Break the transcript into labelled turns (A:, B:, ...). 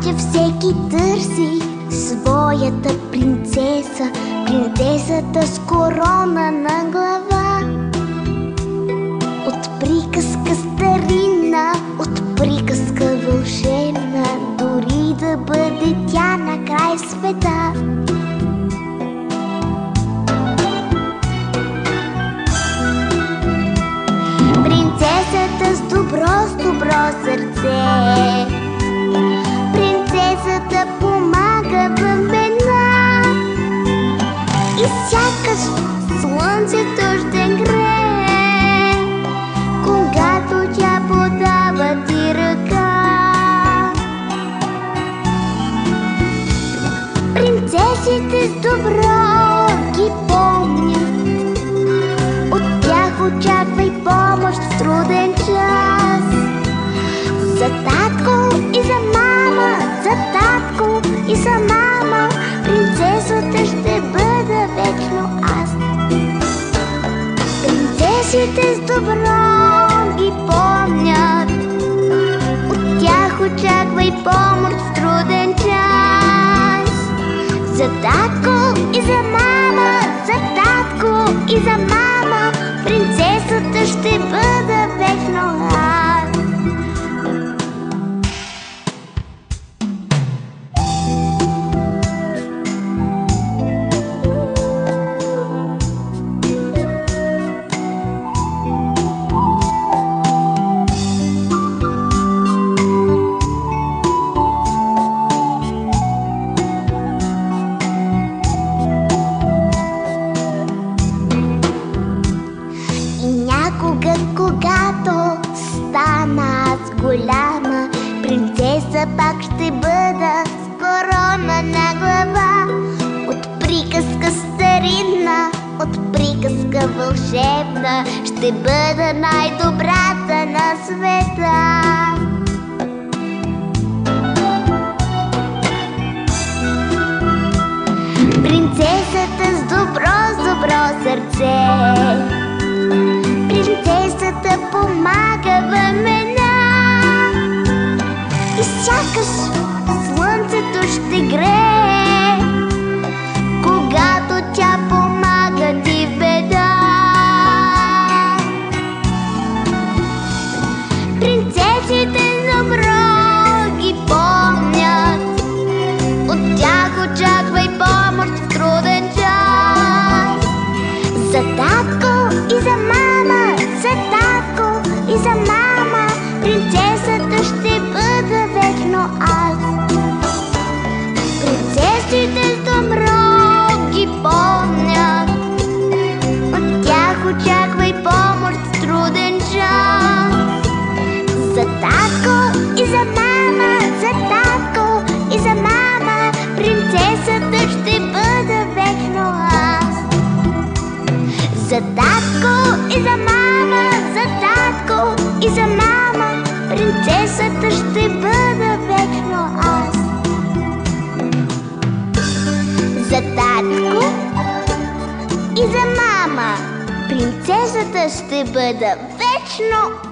A: Знам, че всеки търси своята принцеса, принцесата с корона на глава. От приказка старинна, от приказка вълшебна, дори да бъде тя на край света. Принцесата с добро сърце, принцесата помага в беда и сякаш слънцето ще грее, когато тя подава ти ръка. Принцесите с добро ги помнят, от тях очаквай помощ в труден час. За татко и за мама, за татко и за мама, принцесата ще бъда вечно аз. Принцесите с добро ги помнят, от тях очаквай помощ в труден час. За татко и за мама, за татко и за мама, принцесата ще бъда вечно аз. Когато стана аз голяма, принцеса пак ще бъда с корона на глава. От приказка старинна, от приказка вълшебна, ще бъда най-добрата на света. Принцесата с добро сърце, принцесата помага в беда и сякаш слънцето ще грее, когато тя помага ти в беда. Принцесите с добро ги помнят, от тях очаквай помощ в труден час. За татко и за мама, за татко и за мама, принцесата ще бъда вечно аз. Принцесите с добро ги помнят, от тях очаквай помощ в труден час. За татко и за мама, за татко и за мама, принцесата ще бъда вечно аз. За татко и за мама, за татко и за мама, принцесата ще бъда вечно аз. За татко и за мама, принцесата ще бъда вечно